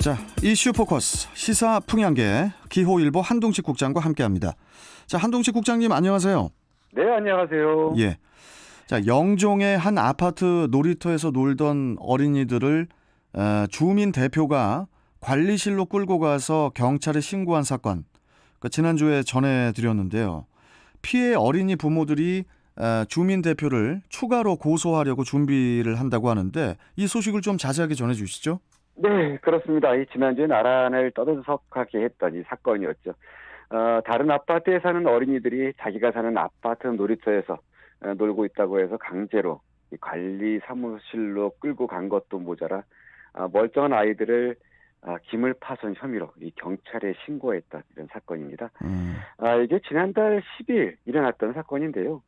자, 이슈 포커스 시사 풍향계 기호일보 한동식 국장과 함께합니다. 자, 한동식 국장님 안녕하세요. 네, 안녕하세요. 예. 자, 영종의 한 아파트 놀이터에서 놀던 어린이들을 주민 대표가 관리실로 끌고 가서 경찰에 신고한 사건. 지난주에 전해드렸는데요. 피해 어린이 부모들이 주민 대표를 추가로 고소하려고 준비를 한다고 하는데 이 소식을 좀 자세하게 전해주시죠. 네, 그렇습니다. 이 지난주에 나란을 떠들썩하게 했던 이 사건이었죠. 다른 아파트에 사는 어린이들이 자기가 사는 아파트 놀이터에서 놀고 있다고 해서 강제로 이 관리 사무실로 끌고 간 것도 모자라 멀쩡한 아이들을 기물 파손 혐의로 이 경찰에 신고했던 이런 사건입니다. 이게 지난달 10일 일어났던 사건인데요.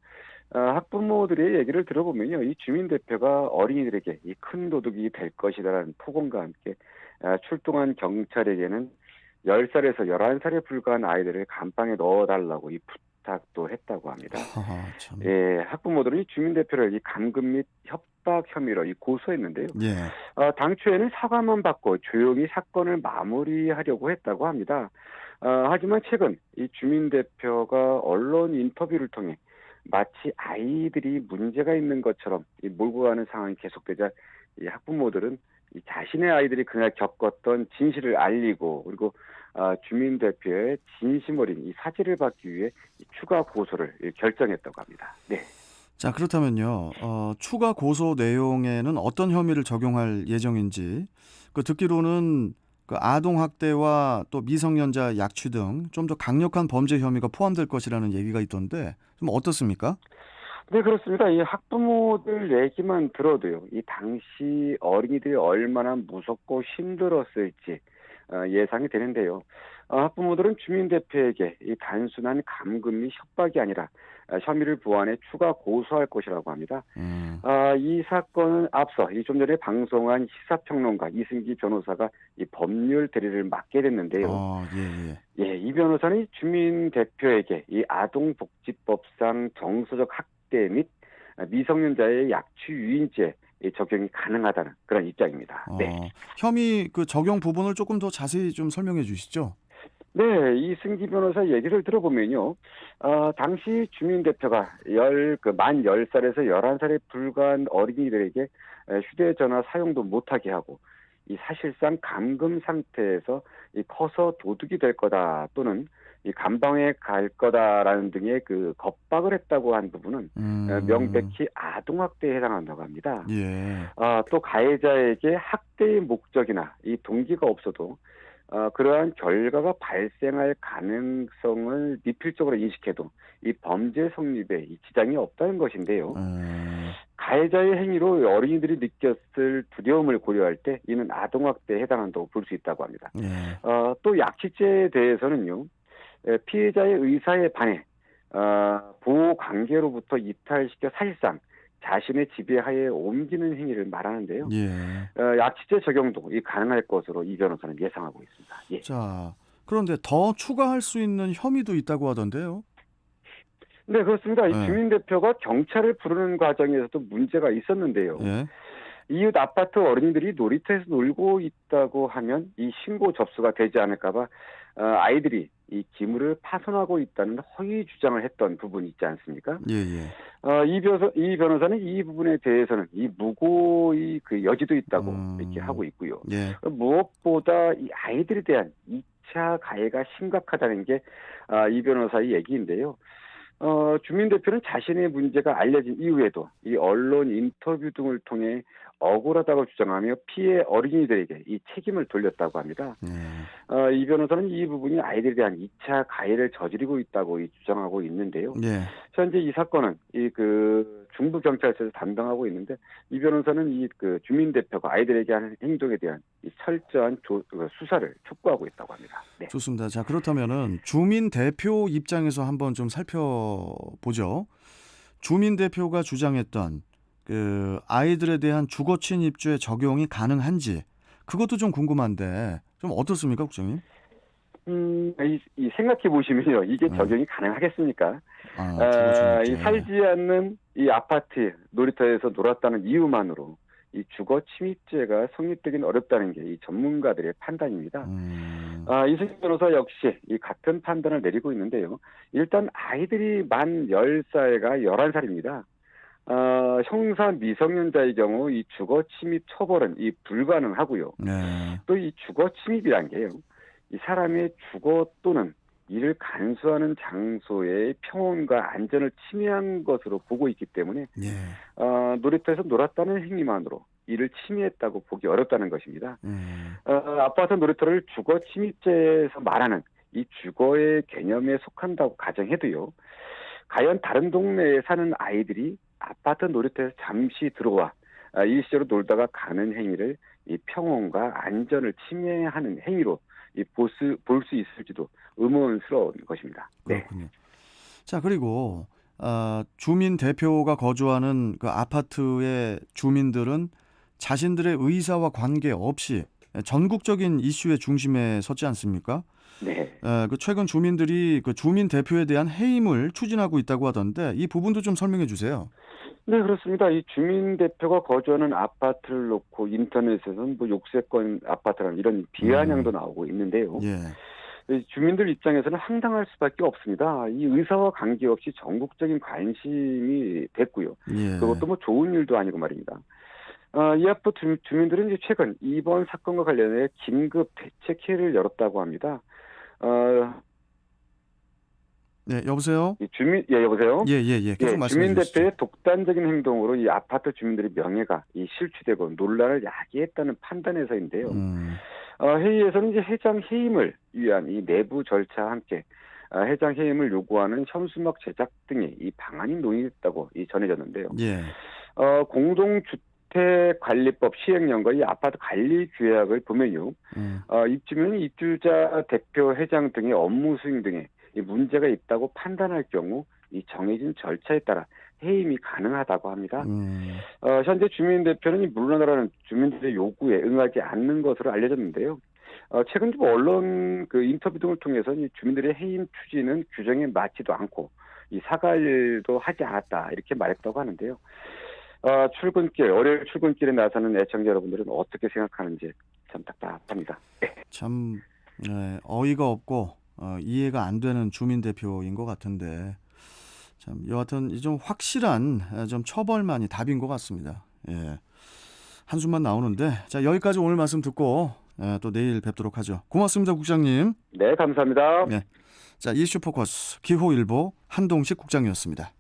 학부모들의 얘기를 들어보면요, 이 주민 대표가 어린이들에게 이 큰 도둑이 될 것이다라는 폭언과 함께 출동한 경찰에게는 10살에서 11살에 불과한 아이들을 감방에 넣어달라고 이 부탁도 했다고 합니다. 참. 예, 학부모들은 이 주민 대표를 이 감금 및 협박 혐의로 이 고소했는데요. 예. 당초에는 사과만 받고 조용히 사건을 마무리하려고 했다고 합니다. 하지만 최근 이 주민 대표가 언론 인터뷰를 통해 마치 아이들이 문제가 있는 것처럼 몰고 가는 상황이 계속되자 이 학부모들은 이 자신의 아이들이 그날 겪었던 진실을 알리고 그리고 주민 대표의 진심 어린 이 사죄를 받기 위해 이 추가 고소를 결정했다고 합니다. 네. 자, 그렇다면요. 추가 고소 내용에는 어떤 혐의를 적용할 예정인지 듣기로는 아동 학대와 또 미성년자 약취 등 좀 더 강력한 범죄 혐의가 포함될 것이라는 얘기가 있던데 좀 어떻습니까? 네, 그렇습니다. 이 학부모들 얘기만 들어도요, 이 당시 어린이들이 얼마나 무섭고 힘들었을지 예상이 되는데요. 학부모들은 주민 대표에게 이 단순한 감금 및 협박이 아니라 혐의를 부안해 추가 고소할 것이라고 합니다. 이 사건은 앞서 이 좀 전에 방송한 시사평론가 이승기 변호사가 이 법률 대리를 맡게 됐는데요. 예. 예, 이 변호사는 주민 대표에게 이 아동복지법상 정서적 학대 및 미성년자의 약취 유인죄 적용이 가능하다는 그런 입장입니다. 네. 혐의 적용 부분을 조금 더 자세히 좀 설명해 주시죠. 네, 이승기 변호사 얘기를 들어보면요. 당시 주민 대표가 만 10살에서 11살에 불과한 어린이들에게 휴대전화 사용도 못하게 하고 이 사실상 감금 상태에서 이 커서 도둑이 될 거다 또는 이 감방에 갈 거다라는 등의 겁박을 했다고 한 부분은 명백히 아동학대에 해당한다고 합니다. 예. 또 가해자에게 학대의 목적이나 이 동기가 없어도 그러한 결과가 발생할 가능성을 미필적으로 인식해도 이 범죄 성립에 이 지장이 없다는 것인데요. 가해자의 행위로 어린이들이 느꼈을 두려움을 고려할 때 이는 아동학대에 해당한다고 볼 수 있다고 합니다. 예. 또 약취죄에 대해서는요. 피해자의 의사에 반해 보호관계로부터 이탈시켜 사실상 자신의 지배하에 옮기는 행위를 말하는데요. 예. 약취죄 적용도 가능할 것으로 이 변호사는 예상하고 있습니다. 예. 자, 그런데 더 추가할 수 있는 혐의도 있다고 하던데요. 네, 그렇습니다. 이 네. 주민 대표가 경찰을 부르는 과정에서도 문제가 있었는데요. 예. 이웃 아파트 어린이들이 놀이터에서 놀고 있다고 하면 이 신고 접수가 되지 않을까봐 아이들이 이 기물을 파손하고 있다는 허위 주장을 했던 부분이 있지 않습니까? 예. 이 변호사는 이 부분에 대해서는 이 무고의 여지도 있다고 이렇게 하고 있고요. 예. 무엇보다 이 아이들에 대한 2차 가해가 심각하다는 게 이 변호사의 얘기인데요. 주민 대표는 자신의 문제가 알려진 이후에도 이 언론 인터뷰 등을 통해 억울하다고 주장하며 피해 어린이들에게 이 책임을 돌렸다고 합니다. 이 변호사는 이 부분이 아이들에 대한 2차 가해를 저지르고 있다고 주장하고 있는데요. 예. 현재 이 사건은 중부경찰서에서 담당하고 있는데 이 변호사는 주민 대표가 아이들에게 하는 행동에 대한 이 철저한 수사를 촉구하고 있다고 합니다. 네. 좋습니다. 자, 그렇다면은 주민 대표 입장에서 한번 좀 살펴보죠. 주민 대표가 주장했던 아이들에 대한 주거 침입죄 적용이 가능한지 그것도 좀 궁금한데 좀 어떻습니까, 국장님? 생각해 보시면요, 이게 적용이 가능하겠습니까? 주거 침입죄. 살지 않는 이 아파트 놀이터에서 놀았다는 이유만으로 이 주거 침입죄가 성립되긴 어렵다는 게 이 전문가들의 판단입니다. 이승희 변호사 역시 이 같은 판단을 내리고 있는데요. 일단 아이들이 만 10살과 11살입니다. 형사 미성년자의 경우 이 주거 침입 처벌은 이 불가능하고요. 네. 또 이 주거 침입이란 게요. 이 사람의 주거 또는 이를 간수하는 장소의 평온과 안전을 침해한 것으로 보고 있기 때문에 예. 놀이터에서 놀았다는 행위만으로 이를 침해했다고 보기 어렵다는 것입니다. 아파트 놀이터를 주거 침입죄에서 말하는 이 주거의 개념에 속한다고 가정해도요. 과연 다른 동네에 사는 아이들이 아파트 놀이터에서 잠시 들어와 일시적으로 놀다가 가는 행위를 이 평온과 안전을 침해하는 행위로 볼 수 있을지도 의문스러운 것입니다. 네. 그렇군요. 자, 그리고 주민 대표가 거주하는 그 아파트의 주민들은 자신들의 의사와 관계없이 전국적인 이슈의 중심에 섰지 않습니까? 네. 그 최근 주민들이 그 주민 대표에 대한 해임을 추진하고 있다고 하던데 이 부분도 좀 설명해 주세요. 네, 그렇습니다. 이 주민 대표가 거주하는 아파트를 놓고 인터넷에서는 뭐 욕세권 아파트라는 이런 비아냥도 나오고 있는데요. 예. 이 주민들 입장에서는 황당할 수밖에 없습니다. 이 의사와 관계없이 전국적인 관심이 됐고요. 예. 그것도 뭐 좋은 일도 아니고 말입니다. 이 아파트 주민들은 이제 최근 이번 사건과 관련해 긴급 대책회의를 열었다고 합니다. 네, 여보세요? 여보세요? 예. 계속 말씀해 주민 주시죠. 대표의 독단적인 행동으로 이 아파트 주민들의 명예가 실추되고 논란을 야기했다는 판단에서인데요. 회의에서는 이제 회장 해임을 위한 이 내부 절차와 함께 회장 해임을 요구하는 현수막 제작 등의 이 방안이 논의됐다고 전해졌는데요. 예. 공동주택관리법 시행령과 이 아파트 관리 규약을 보면요. 입주민, 입주자, 대표, 회장 등의 업무 수행 등의 이 문제가 있다고 판단할 경우 이 정해진 절차에 따라 해임이 가능하다고 합니다. 현재 주민 대표는 이 물러나라는 주민들의 요구에 응하지 않는 것으로 알려졌는데요. 최근 좀 언론 그 인터뷰 등을 통해서 이 주민들의 해임 추진은 규정에 맞지도 않고 이 사과일도 하지 않았다 이렇게 말했다고 하는데요. 월요일 출근길에 나서는 애청자 여러분들은 어떻게 생각하는지 참 답답합니다. 참 어이가 없고 이해가 안 되는 주민 대표인 것 같은데 참 여하튼 좀 확실한 좀 처벌만이 답인 것 같습니다. 예. 한숨만 나오는데 자 여기까지 오늘 말씀 듣고 또 내일 뵙도록 하죠. 고맙습니다, 국장님. 네, 감사합니다. 네. 자 이슈 포커스 기호일보 한동식 국장이었습니다.